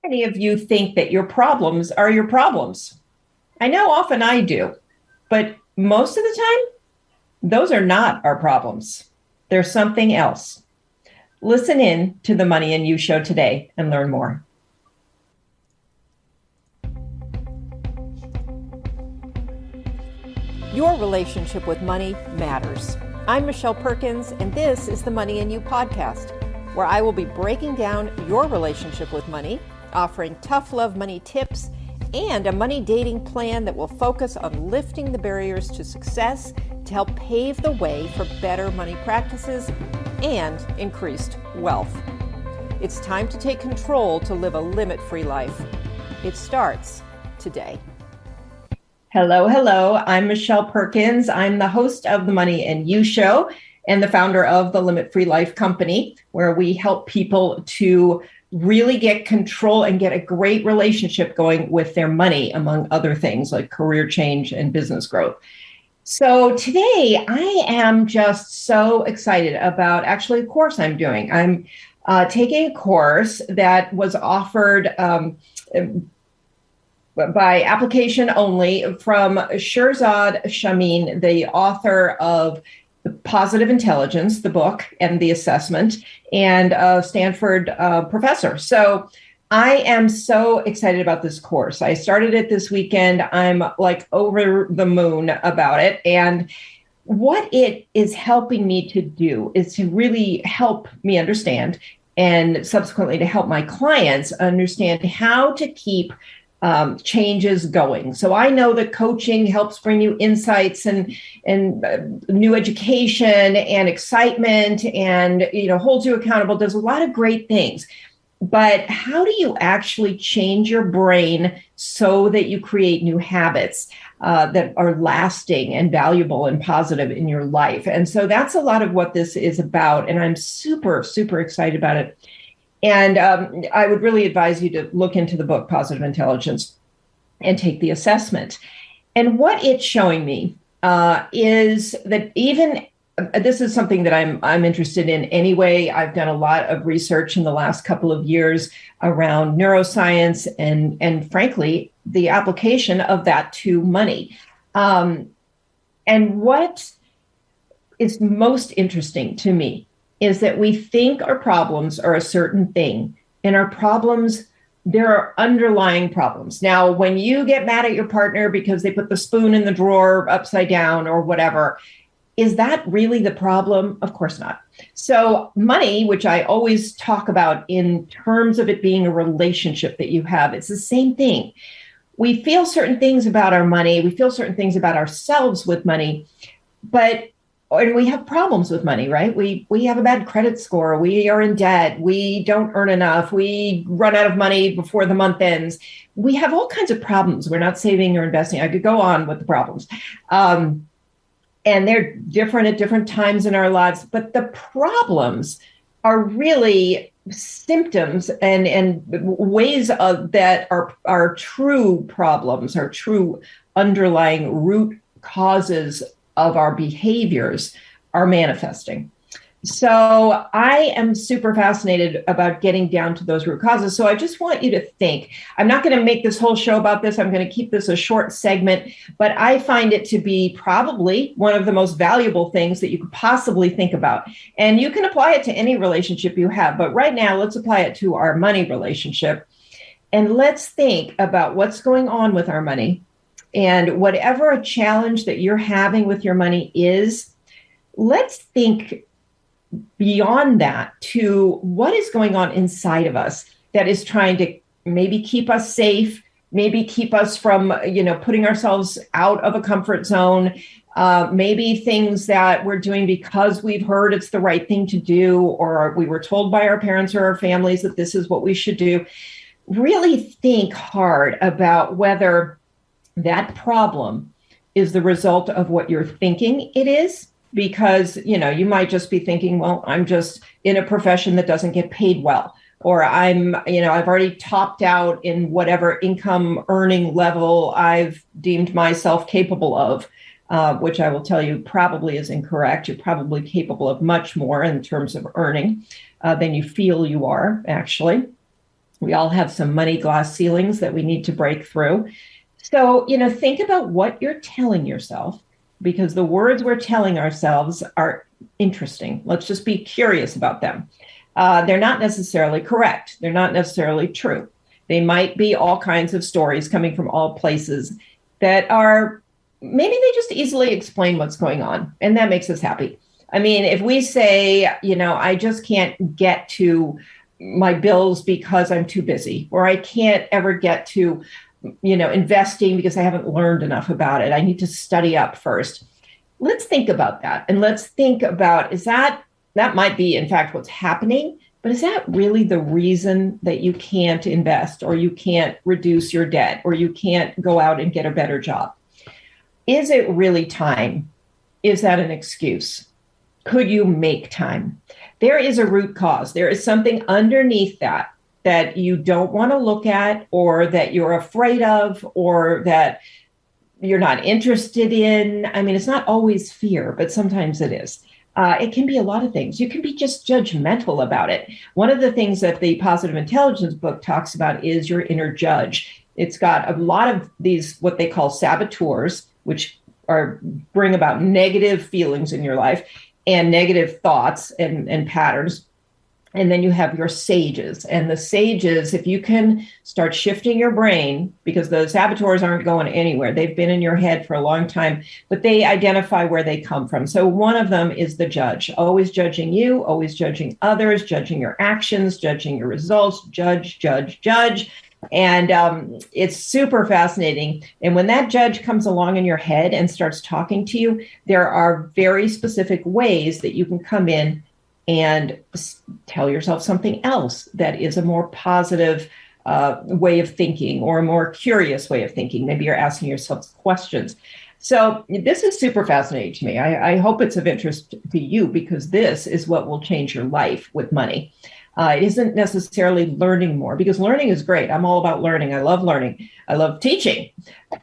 Many of you think that your problems are your problems? I know often I do, but most of the time, those are not our problems. They're something else. Listen in to the Money and You show today and learn more. Your relationship with money matters. I'm Michelle Perkins, and this is the Money and You podcast, where I will be breaking down your relationship with money, offering tough love money tips, and a money dating plan that will focus on lifting the barriers to success to help pave the way for better money practices and increased wealth. It's time to take control to live a limit-free life. It starts today. Hello, hello. I'm Michelle Perkins. I'm the host of the Money and You show and the founder of the Limit Free Life Company, where we help people to really get control and get a great relationship going with their money, among other things like career change and business growth. So today I am just so excited about actually a course I'm doing. I'm taking a course that was offered by application only from Shirzad Chamine, the author of The Positive Intelligence, the book, and the assessment, and a Stanford professor. So I am so excited about this course. I started it this weekend. I'm like over the moon about it. And what it is helping me to do is to really help me understand, and subsequently to help my clients understand how to keep changes going. So I know that coaching helps bring you insights and new education and excitement, and holds you accountable, does a lot of great things. But how do you actually change your brain so that you create new habits that are lasting and valuable and positive in your life? And so that's a lot of what this is about. And I'm super, super excited about it. And I would really advise you to look into the book, Positive Intelligence, and take the assessment. And what it's showing me is that even this is something that I'm interested in anyway. I've done a lot of research in the last couple of years around neuroscience and frankly, the application of that to money. And what is most interesting to me is that we think our problems are a certain thing, and our problems, there are underlying problems. Now, when you get mad at your partner because they put the spoon in the drawer upside down or whatever, is that really the problem? Of course not. So money, which I always talk about in terms of it being a relationship that you have, it's the same thing. We feel certain things about our money. We feel certain things about ourselves with money, and we have problems with money, right? We have a bad credit score. We are in debt. We don't earn enough. We run out of money before the month ends. We have all kinds of problems. We're not saving or investing. I could go on with the problems. And they're different at different times in our lives. But the problems are really symptoms and ways that are true problems, are true underlying root causes of our behaviors are manifesting. So I am super fascinated about getting down to those root causes. So I just want you to think, I'm not going to make this whole show about this. I'm going to keep this a short segment, but I find it to be probably one of the most valuable things that you could possibly think about. And you can apply it to any relationship you have. But right now, let's apply it to our money relationship. And let's think about what's going on with our money. And whatever a challenge that you're having with your money is, let's think beyond that to what is going on inside of us that is trying to maybe keep us safe, maybe keep us from, putting ourselves out of a comfort zone, maybe things that we're doing because we've heard it's the right thing to do, or we were told by our parents or our families that this is what we should do. Really think hard about whether that problem is the result of what you're thinking it is, because, you might just be thinking, well, I'm just in a profession that doesn't get paid well, or I've already topped out in whatever income earning level I've deemed myself capable of, which I will tell you probably is incorrect. You're probably capable of much more in terms of earning than you feel you are, actually. We all have some money glass ceilings that we need to break through. So, think about what you're telling yourself, because the words we're telling ourselves are interesting. Let's just be curious about them. They're not necessarily correct. They're not necessarily true. They might be all kinds of stories coming from all places that are, maybe they just easily explain what's going on. And that makes us happy. I mean, if we say, I just can't get to my bills because I'm too busy, or I can't ever get to investing because I haven't learned enough about it. I need to study up first. Let's think about that. And let's think about, that might be, in fact, what's happening, but is that really the reason that you can't invest, or you can't reduce your debt, or you can't go out and get a better job? Is it really time? Is that an excuse? Could you make time? There is a root cause. There is something underneath that you don't want to look at, or that you're afraid of, or that you're not interested in. I mean, it's not always fear, but sometimes it is. It can be a lot of things. You can be just judgmental about it. One of the things that the Positive Intelligence book talks about is your inner judge. It's got a lot of these, what they call saboteurs, which bring about negative feelings in your life and negative thoughts and patterns. And then you have your sages. And the sages, if you can start shifting your brain, because the saboteurs aren't going anywhere. They've been in your head for a long time, but they identify where they come from. So one of them is the judge, always judging you, always judging others, judging your actions, judging your results, judge. And it's super fascinating. And when that judge comes along in your head and starts talking to you, there are very specific ways that you can come in and tell yourself something else that is a more positive way of thinking, or a more curious way of thinking. Maybe you're asking yourself questions. So this is super fascinating to me. I hope it's of interest to you, because this is what will change your life with money. It isn't necessarily learning more, because learning is great. I'm all about learning. I love learning. I love teaching.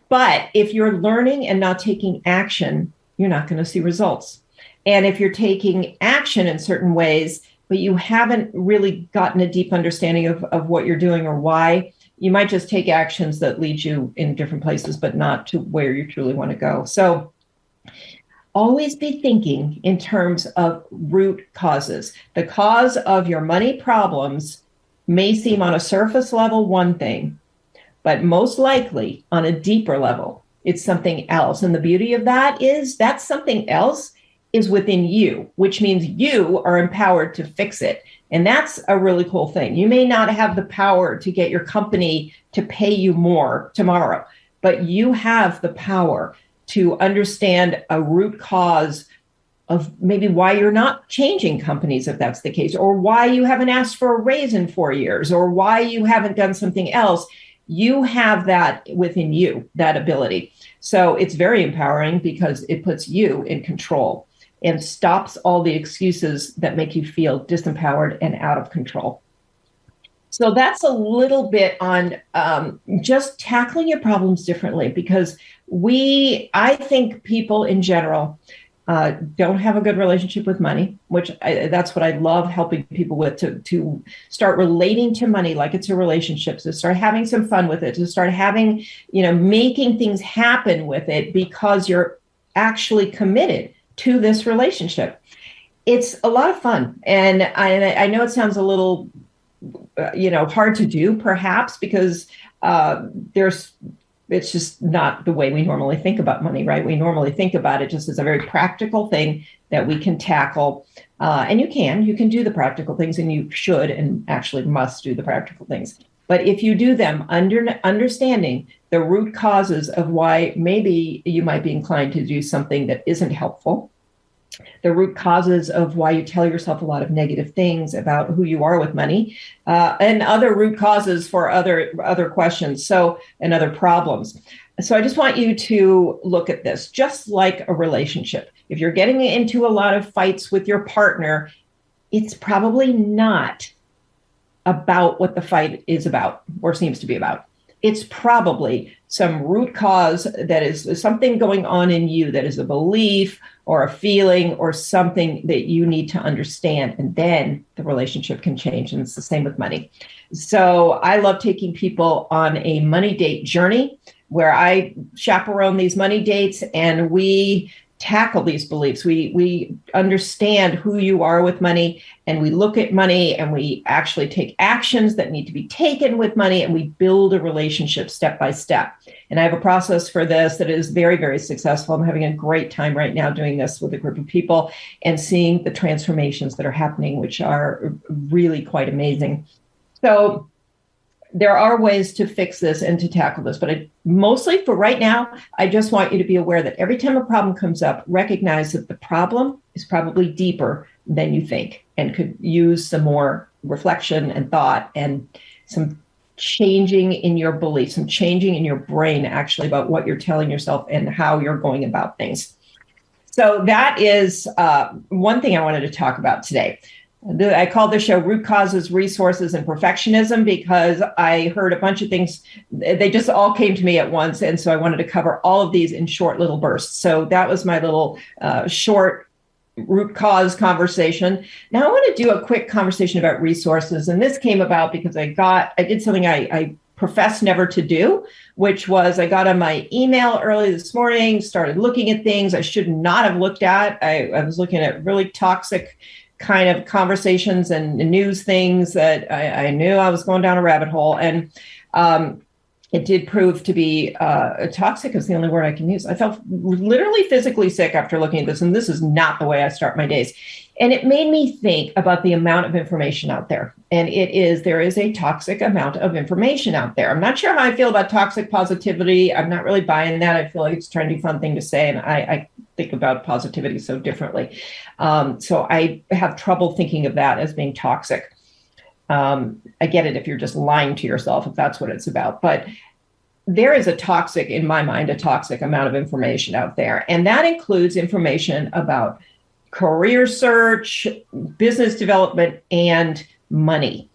But if you're learning and not taking action, you're not going to see results. And if you're taking action in certain ways, but you haven't really gotten a deep understanding of what you're doing or why, you might just take actions that lead you in different places, but not to where you truly want to go. So always be thinking in terms of root causes. The cause of your money problems may seem on a surface level one thing, but most likely on a deeper level, it's something else. And the beauty of that is that something else is within you, which means you are empowered to fix it. And that's a really cool thing. You may not have the power to get your company to pay you more tomorrow, but you have the power to understand a root cause of maybe why you're not changing companies, if that's the case, or why you haven't asked for a raise in 4 years, or why you haven't done something else. You have that within you, that ability. So it's very empowering, because it puts you in control and stops all the excuses that make you feel disempowered and out of control. So that's a little bit on just tackling your problems differently, because I think people in general don't have a good relationship with money, which that's what I love helping people with, to start relating to money like it's a relationship, to start having some fun with it, to start having, making things happen with it, because you're actually committed to this relationship. It's a lot of fun. And I know it sounds a little, hard to do perhaps, because it's just not the way we normally think about money, right? We normally think about it just as a very practical thing that we can tackle. And you can do the practical things, and you should and actually must do the practical things. But if you do them understanding the root causes of why maybe you might be inclined to do something that isn't helpful, the root causes of why you tell yourself a lot of negative things about who you are with money, and other root causes for other questions, and other problems. So I just want you to look at this just like a relationship. If you're getting into a lot of fights with your partner, it's probably not about what the fight is about or seems to be about. it's probably some root cause that is something going on in you that is a belief or a feeling or something that you need to understand. And then the relationship can change. And it's the same with money. So I love taking people on a money date journey where I chaperone these money dates and we tackle these beliefs. We understand who you are with money, and we look at money, and we actually take actions that need to be taken with money, and we build a relationship step by step. And I have a process for this that is very, very successful. I'm having a great time right now doing this with a group of people and seeing the transformations that are happening, which are really quite amazing. So there are ways to fix this and to tackle this, but mostly for right now, I just want you to be aware that every time a problem comes up, recognize that the problem is probably deeper than you think and could use some more reflection and thought and some changing in your beliefs, some changing in your brain actually about what you're telling yourself and how you're going about things. So that is one thing I wanted to talk about today. I called the show Root Causes, Resources, and Perfectionism because I heard a bunch of things. They just all came to me at once. And so I wanted to cover all of these in short little bursts. So that was my little short root cause conversation. Now I want to do a quick conversation about resources. And this came about because I did something I professed never to do, which was I got on my email early this morning, started looking at things I should not have looked at. I was looking at really toxic kind of conversations and news things that I knew I was going down a rabbit hole. And it did prove to be toxic is the only word I can use. I felt literally physically sick after looking at this. And this is not the way I start my days. And it made me think about the amount of information out there. And there is a toxic amount of information out there. I'm not sure how I feel about toxic positivity. I'm not really buying that. I feel like it's a trendy, fun thing to say. And I think about positivity so differently. So I have trouble thinking of that as being toxic. I get it if you're just lying to yourself, if that's what it's about. But there is in my mind, a toxic amount of information out there. And that includes information about career search, business development, and money.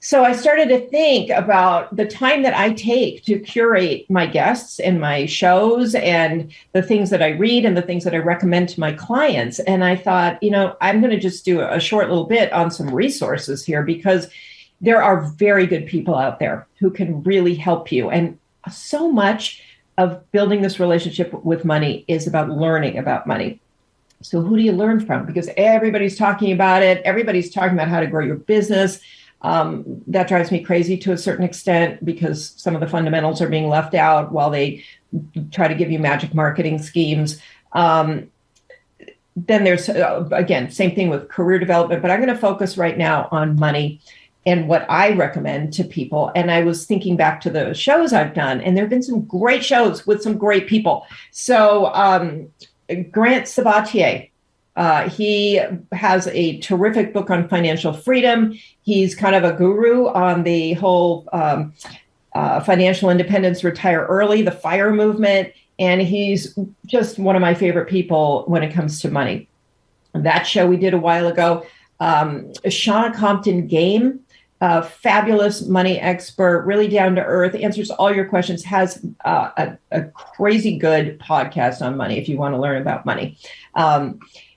So I started to think about the time that I take to curate my guests and my shows and the things that I read and the things that I recommend to my clients. And I thought, I'm going to just do a short little bit on some resources here because there are very good people out there who can really help you. And so much of building this relationship with money is about learning about money. So who do you learn from? Because everybody's talking about it. Everybody's talking about how to grow your business. That drives me crazy to a certain extent because some of the fundamentals are being left out while they try to give you magic marketing schemes. Then there's, again, same thing with career development, but I'm going to focus right now on money and what I recommend to people. And I was thinking back to the shows I've done, and there have been some great shows with some great people. So Grant Sabatier, he has a terrific book on financial freedom. He's kind of a guru on the whole financial independence, retire early, the FIRE movement. And he's just one of my favorite people when it comes to money. That show we did a while ago, Shauna Compton Game, a fabulous money expert, really down to earth, answers all your questions, has a crazy good podcast on money if you want to learn about money.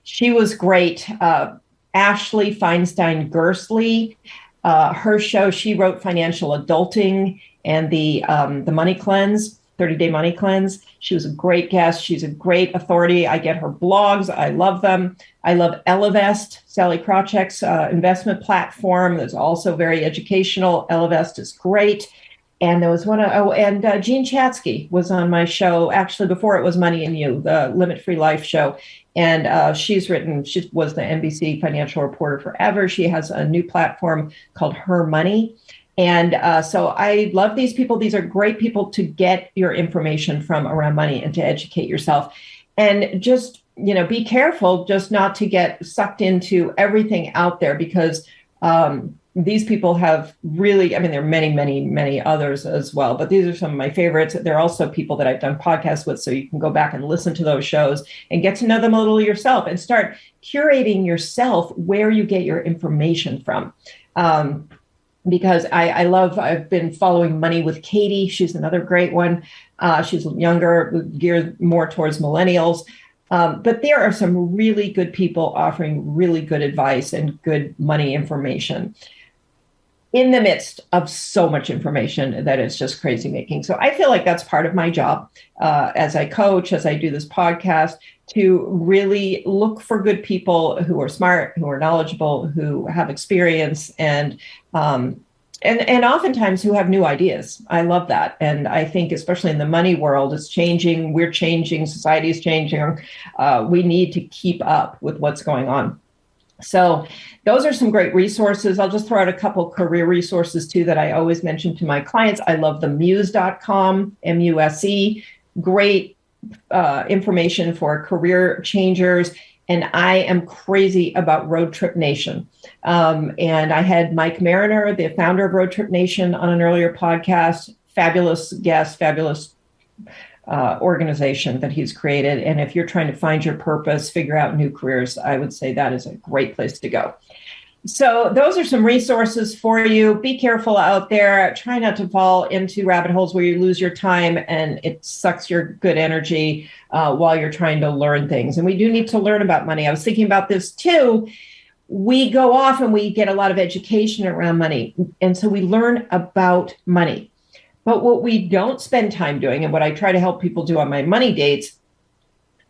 She was great. Ashley Feinstein Gersley, her show, she wrote Financial Adulting and the Money Cleanse, 30-Day Money Cleanse. She was a great guest. She's a great authority. I get her blogs. I love them. I love Ellevest, Sally Krawcheck's investment platform. That's also very educational. Ellevest is great. And there was Jean Chatzky was on my show, actually, before it was Money and You, the Limit Free Life show. And she was the NBC financial reporter forever. She has a new platform called Her Money. And so I love these people. These are great people to get your information from around money and to educate yourself. And just, be careful just not to get sucked into everything out there because these people have really, there are many, many, many others as well, but these are some of my favorites. They're also people that I've done podcasts with, so you can go back and listen to those shows and get to know them a little yourself and start curating yourself where you get your information from. because I've been following Money with Katie. She's another great one. She's younger, geared more towards millennials. But there are some really good people offering really good advice and good money information in the midst of so much information that it's just crazy making. So I feel like that's part of my job as I coach, as I do this podcast, to really look for good people who are smart, who are knowledgeable, who have experience, and oftentimes who have new ideas. I love that. And I think especially in the money world, it's changing. We're changing. Society's changing. We need to keep up with what's going on. So those are some great resources. I'll just throw out a couple career resources too that I always mention to my clients. I love the muse.com, MUSE, great information for career changers. And I am crazy about Road Trip Nation. And I had Mike Mariner, the founder of Road Trip Nation, on an earlier podcast. Fabulous guest, fabulous organization that he's created. And if you're trying to find your purpose, figure out new careers, I would say that is a great place to go. So those are some resources for you. Be careful out there. Try not to fall into rabbit holes where you lose your time and it sucks your good energy while you're trying to learn things. And we do need to learn about money. I was thinking about this too. We go off and we get a lot of education around money. And so we learn about money. But what we don't spend time doing, and what I try to help people do on my money dates,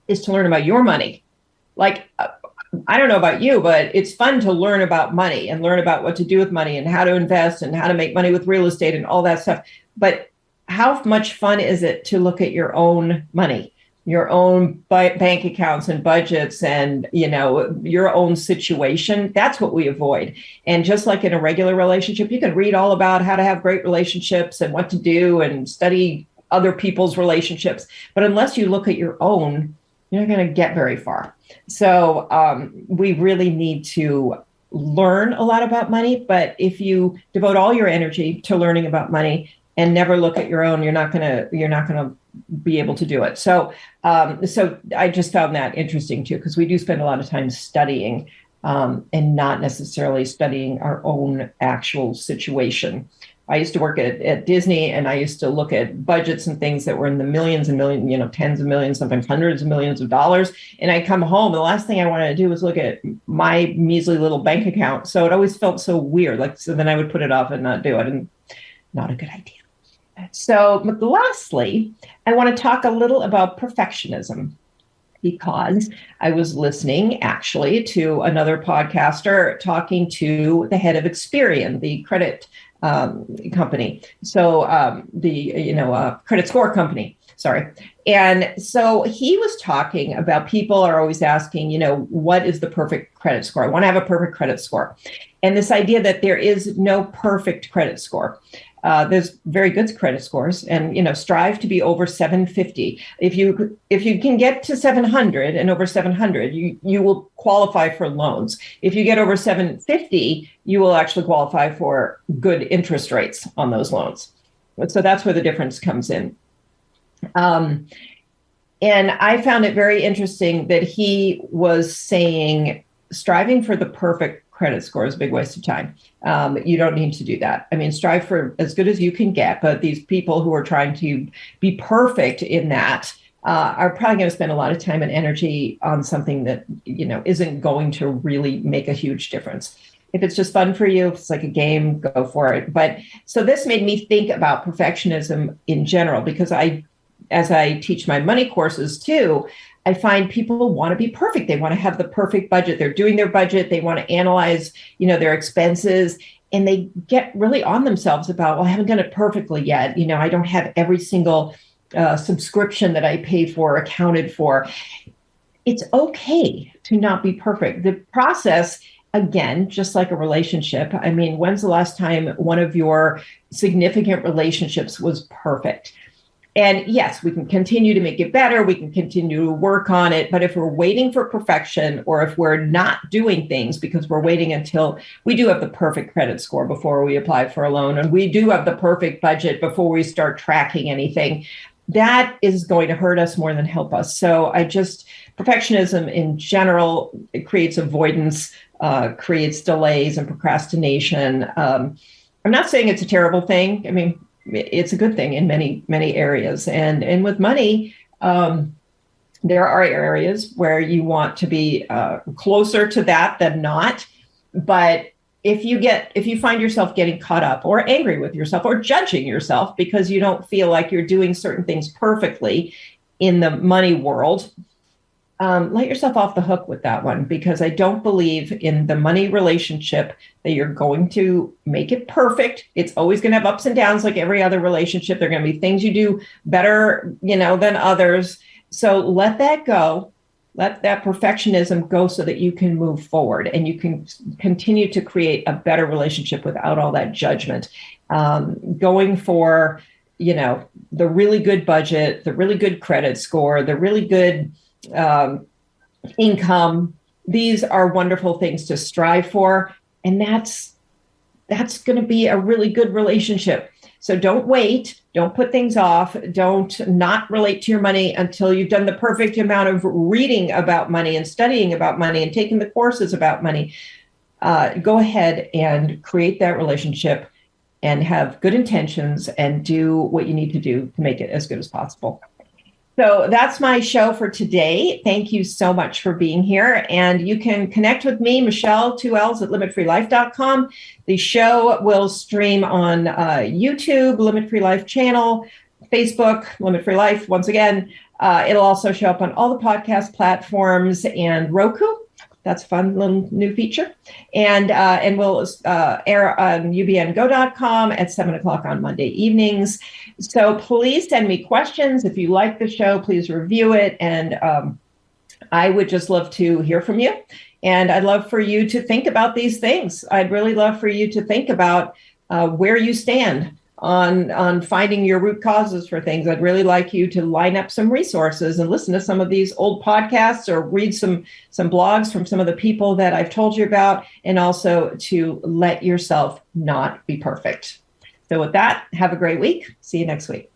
is to learn about your money. Like, I don't know about you, but it's fun to learn about money and learn about what to do with money and how to invest and how to make money with real estate and all that stuff. But how much fun is it to look at your own money, your own bank accounts and budgets and, your own situation? That's what we avoid. And just like in a regular relationship, you can read all about how to have great relationships and what to do and study other people's relationships. But unless you look at your own, you're not going to get very far. So we really need to learn a lot about money. But if you devote all your energy to learning about money and never look at your own, you're not going to be able to do it. So I just found that interesting too, because we do spend a lot of time studying and not necessarily studying our own actual situation. I used to work at Disney, and I used to look at budgets and things that were in the millions and millions, tens of millions, sometimes hundreds of millions of dollars. And I come home, and the last thing I wanted to do was look at my measly little bank account. So it always felt so weird. So then I would put it off and not do it, and not a good idea. So lastly, I want to talk a little about perfectionism, because I was listening actually to another podcaster talking to the head of Experian, the credit company. So the credit score company. Sorry. And so he was talking about, people are always asking, what is the perfect credit score? I want to have a perfect credit score. And this idea that there is no perfect credit score. There's very good credit scores, and strive to be over 750. If you can get to 700 and over 700, you will qualify for loans. If you get over 750, you will actually qualify for good interest rates on those loans. So that's where the difference comes in. And I found it very interesting that he was saying striving for the perfect credit score is a big waste of time. You don't need to do that. I mean, strive for as good as you can get, but these people who are trying to be perfect in that are probably going to spend a lot of time and energy on something that, isn't going to really make a huge difference. If it's just fun for you, if it's like a game, go for it. But so this made me think about perfectionism in general, because as I teach my money courses too, I find people want to be perfect. They want to have the perfect budget. They're doing their budget. They want to analyze, their expenses, and they get really on themselves about, well, I haven't done it perfectly yet. I don't have every single subscription that I paid for accounted for. It's okay to not be perfect. The process, again, just like a relationship. I mean, when's the last time one of your significant relationships was perfect? And yes, we can continue to make it better. We can continue to work on it. But if we're waiting for perfection, or if we're not doing things because we're waiting until we do have the perfect credit score before we apply for a loan, and we do have the perfect budget before we start tracking anything, that is going to hurt us more than help us. So perfectionism in general, it creates avoidance, creates delays and procrastination. I'm not saying it's a terrible thing. I mean, it's a good thing in many, many areas. And with money, there are areas where you want to be closer to that than not. But if you find yourself getting caught up or angry with yourself or judging yourself because you don't feel like you're doing certain things perfectly in the money world, let yourself off the hook with that one, because I don't believe in the money relationship that you're going to make it perfect. It's always going to have ups and downs like every other relationship. There are going to be things you do better, than others. So let that go. Let that perfectionism go so that you can move forward and you can continue to create a better relationship without all that judgment. Going for, the really good budget, the really good credit score, the really good income. These are wonderful things to strive for. And that's going to be a really good relationship. So don't wait. Don't put things off. Don't not relate to your money until you've done the perfect amount of reading about money and studying about money and taking the courses about money. Go ahead and create that relationship and have good intentions and do what you need to do to make it as good as possible. So that's my show for today. Thank you so much for being here. And you can connect with me, Michelle, 2Ls at limitfreelife.com. The show will stream on YouTube, Limit Free Life channel, Facebook, Limit Free Life. Once again, it'll also show up on all the podcast platforms and Roku. That's a fun little new feature. And we'll air on ubngo.com at 7:00 on Monday evenings. So please send me questions. If you like the show, please review it. And I would just love to hear from you. And I'd love for you to think about these things. I'd really love for you to think about where you stand on finding your root causes for things. I'd really like you to line up some resources and listen to some of these old podcasts or read some blogs from some of the people that I've told you about, and also to let yourself not be perfect. So with that, have a great week. See you next week.